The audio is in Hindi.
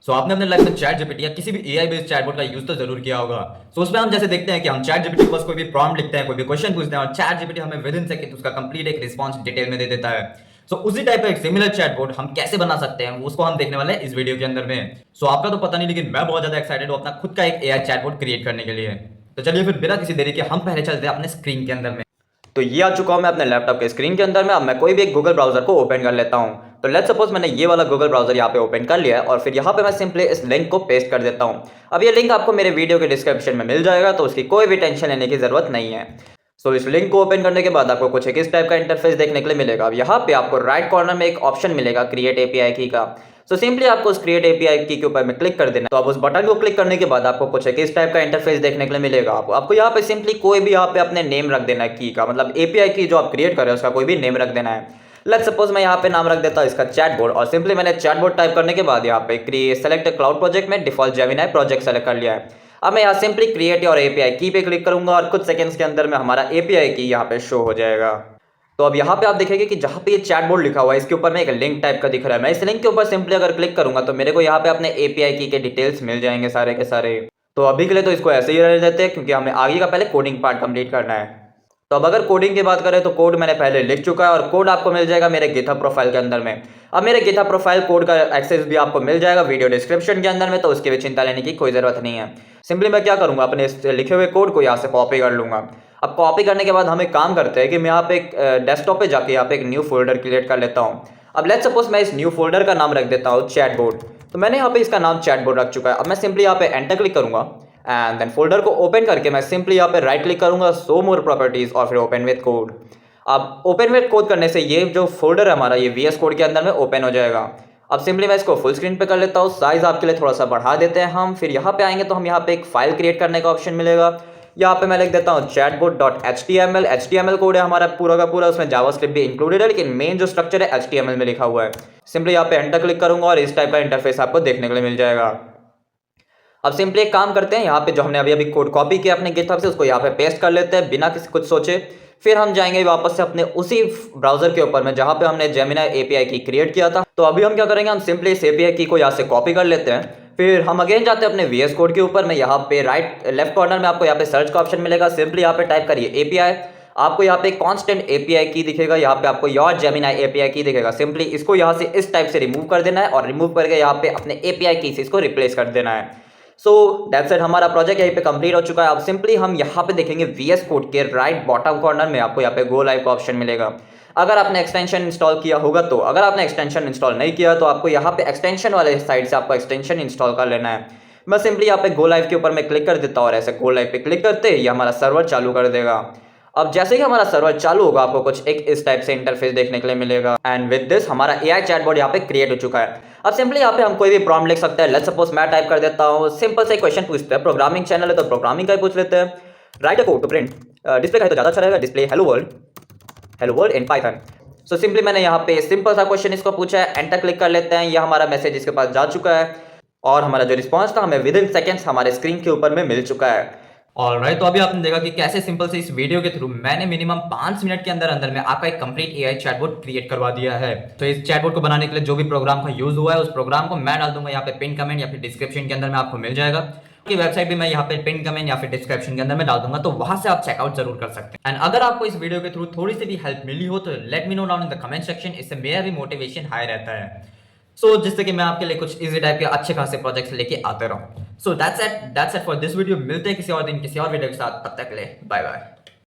आपने अपने लाइफ में चैट जीपीटी या किसी भी एआई बेस्ड चैटबॉट का यूज तो जरूर किया होगा। उसमें हम जैसे देखते हैं कि हम चैट जीपीटी के पास कोई भी प्रॉम्प्ट लिखते हैं, कोई भी क्वेश्चन पूछते हैं और चैट जीपीटी हमें विद इन सेकंड उसका कंप्लीट एक रिस्पॉन्स डिटेल में दे देता है। उसी टाइप का एक सिमिलर चैटबॉट हम कैसे बना सकते हैं उसको हम देखने वाले हैं इस वीडियो के अंदर में। आपका तो पता नहीं, लेकिन मैं बहुत ज्यादा एक्साइटेड हूँ अपना खुद का एक एआई चैटबॉट क्रिएट करने के लिए। तो चलिए फिर बिना किसी देरी के हम पहले चलते हैं अपने स्क्रीन के अंदर में। तो ये आ चुका हूं मैं अपने लैपटॉप के स्क्रीन के अंदर में। अब मैं कोई भी एक गूगल ब्राउजर को ओपन कर लेता हूं। तो लेट्स सपोज मैंने ये वाला गूगल ब्राउजर यहाँ पे ओपन कर लिया है और फिर यहाँ पे मैं सिंपली इस लिंक को पेस्ट कर देता हूं। अब ये लिंक आपको मेरे वीडियो के डिस्क्रिप्शन में मिल जाएगा, तो उसकी कोई भी टेंशन लेने की जरूरत नहीं है। इस लिंक को ओपन करने के बाद आपको कुछ इस टाइप का इंटरफेस देखने के लिए मिलेगा। अब यहाँ पे आपको राइट कॉर्नर में एक ऑप्शन मिलेगा क्रिएट एपीआई की का। सिंपली आपको उस क्रिएट एपीआई की के ऊपर में क्लिक कर देना। तो आप उस बटन को क्लिक करने के बाद आपको कुछ इस टाइप का इंटरफेस देखने के लिए मिलेगा। आपको यहाँ पे सिंपली कोई भी यहाँ पे अपने नेम रख देना है की का, मतलब एपीआई की जो आप क्रिएट कर रहे हो उसका कोई भी नेम रख देना है। लेट्स सपोज मैं यहाँ पे नाम रख देता हूँ इसका चैटबॉट, और सिंपली मैंने चैटबॉट टाइप करने के बाद यहाँ पे सेलेक्ट क्लाउड प्रोजेक्ट में डिफॉल्ट जेमिनी प्रोजेक्ट सेलेक्ट कर लिया है। अब मैं यहाँ सिंपली क्रिएट और एपीआई की पे क्लिक करूंगा और कुछ सेकंड्स के अंदर में हमारा एपीआई की यहाँ पे शो हो जाएगा। तो अब यहाँ पे आप देखेंगे कि जहाँ पे ये चैटबॉट लिखा हुआ है इसके ऊपर में एक लिंक टाइप का दिख रहा है। मैं इस लिंक के ऊपर सिंपली अगर क्लिक करूंगा तो मेरे को यहाँ पे अपने एपीआई की के डिटेल्स मिल जाएंगे सारे के सारे। तो अभी के लिए तो इसको ऐसे ही रहने देते हैं क्योंकि हमें आगे का पहले कोडिंग पार्ट कंप्लीट करना है। तो अब अगर कोडिंग की बात करें तो कोड मैंने पहले लिख चुका है और कोड आपको मिल जाएगा मेरे गिटहब प्रोफाइल के अंदर में। अब मेरे गिटहब प्रोफाइल कोड का एक्सेस भी आपको मिल जाएगा वीडियो डिस्क्रिप्शन के अंदर में, तो उसकी भी चिंता लेने की कोई जरूरत नहीं है। सिंपली मैं क्या करूंगा, अपने इस लिखे हुए कोड को यहाँ से कॉपी कर लूंगा। अब कॉपी करने के बाद हम एक काम करते हैं कि मैं यहाँ पे एक डेस्कटॉप पे जाके यहाँ पे एक न्यू फोल्डर क्रिएट कर लेता हूँ। अब लेट्स सपोज मैं इस न्यू फोल्डर का नाम रख देता हूँ चैटबॉट। तो मैंने यहाँ पे इसका नाम चैटबॉट रख चुका है। अब मैं सिंपली यहाँ पे एंटर क्लिक करूंगा एंड देन फोल्डर को ओपन करके मैं सिंपली यहाँ पे राइट क्लिक करूंगा, शो मोर प्रॉपर्टीज और फिर ओपन विद कोड। अब ओपन विद कोड करने से ये जो फोल्डर है हमारा ये वीएस कोड के अंदर में ओपन हो जाएगा। अब सिंपली मैं इसको फुल स्क्रीन पे कर लेता हूँ, साइज आपके लिए थोड़ा सा बढ़ा देते हैं हम। फिर यहाँ पे आएंगे तो हम यहाँ पे एक फाइल क्रिएट करने का ऑप्शन मिलेगा। यहाँ पे मैं लिख देता हूँ chatbot.html। HTML कोड है हमारा पूरा का पूरा, उसमें जावास्क्रिप्ट भी इंक्लूडेड है, लेकिन मेन जो स्ट्रक्चर है HTML में लिखा हुआ है। सिंपली यहाँ पे एंटर क्लिक करूंगा और इस टाइप का इंटरफेस आपको देखने के लिए मिल जाएगा। अब सिंपली एक काम करते हैं, यहाँ पे जो हमने अभी कोड कॉपी किया अपने गिटहब से उसको यहाँ पे पेस्ट कर लेते हैं बिना किसी कुछ सोचे। फिर हम जाएंगे वापस से अपने उसी ब्राउजर के ऊपर में जहाँ पे हमने जेमिनी एपीआई की क्रिएट किया था। तो अभी हम क्या करेंगे, हम सिंपली इस एपीआई की को यहाँ से कॉपी कर लेते हैं। फिर हम अगेन जाते हैं अपने वीएस कोड के ऊपर में। यहाँ पे राइट लेफ्ट कॉर्नर में आपको यहाँ पे सर्च का ऑप्शन मिलेगा। सिंपली यहाँ पे टाइप करिए एपीआई। आपको यहाँ पे कांस्टेंट एपीआई की दिखेगा, यहाँ पे आपको योर जेमिनी एपीआई की दिखेगा। सिंपली इसको यहाँ से इस टाइप से रिमूव कर देना है और रिमूव करके यहाँ पे अपने एपीआई की से इसको रिप्लेस कर देना है। दैट्स इट, हमारा प्रोजेक्ट यहीं पे कंप्लीट हो चुका है। अब सिंपली हम यहाँ पे देखेंगे वीएस कोड के राइट बॉटम कॉर्नर में आपको यहाँ पे गो लाइव का ऑप्शन मिलेगा। अगर आपने एक्सटेंशन इंस्टॉल किया होगा तो, अगर आपने एक्सटेंशन इंस्टॉल नहीं किया तो आपको यहाँ पे एक्सटेंशन वाले साइड से आपको एक्सटेंशन इंस्टॉल कर लेना है। मैं सिंपली यहाँ पे गो लाइव के ऊपर मैं क्लिक कर देता हूँ और ऐसे गो लाइव पे क्लिक करते ही हमारा सर्वर चालू कर देगा। अब जैसे ही हमारा सर्वर चालू होगा आपको कुछ एक इस टाइप से इंटरफेस देखने के लिए मिलेगा। एंड विद दिस हमारा एआई चैटबॉट यहाँ पे क्रिएट हो चुका है। अब सिंपली यहाँ पे हम कोई भी प्रॉम्प्ट लिख सकते हैं। लेट्स सपोज मैं टाइप कर देता हूँ, सिंपल से क्वेश्चन पूछते हैं, प्रोग्रामिंग चैनल है तो प्रोग्रामिंग का ही पूछ लेते हैं। Write a code to print display का है तो ज़्यादा अच्छा रहेगा, display hello world in Python. Simply मैंने यहाँ पे सिंपल सा क्वेश्चन इसको पूछा है, एंटर क्लिक कर लेते हैं। यह हमारा मैसेज इसके पास जा चुका है और हमारा जो रिस्पॉन्स था हमें विद इन सेकेंड्स हमारे स्क्रीन के ऊपर में मिल चुका है। ऑलराइट, तो अभी आपने देखा कि कैसे सिंपल से इस वीडियो के थ्रू मैंने मिनिमम 5 मिनट के अंदर अंदर में आपका एक कंप्लीट एआई चैटबॉट क्रिएट करवा दिया है। तो इस चैटबॉट को बनाने के लिए जो भी प्रोग्राम का यूज हुआ है उस प्रोग्राम को मैं डाल दूंगा यहाँ पे पिन कमेंट या फिर डिस्क्रिप्शन के अंदर में आपको मिल जाएगा। की वेबसाइट भी मैं यहाँ पे पिन कमेंट या फिर डिस्क्रिप्शन के अंदर में डाल दूंगा, तो वहां से आप चेकआउट जरूर कर सकते हैं। एंड अगर आपको इस वीडियो के थ्रू थोड़ी सी भी हेल्प मिली हो तो let me know down in the comment section, इससे मेरा भी मोटिवेशन हाई रहता है। जिससे कि मैं आपके लिए कुछ इजी टाइप के अच्छे खासे प्रोजेक्ट्स लेके आते रहूं। That's it for this video. मिलते हैं किसी और दिन किसी और वीडियो के साथ, तब तक के लिए बाय बाय।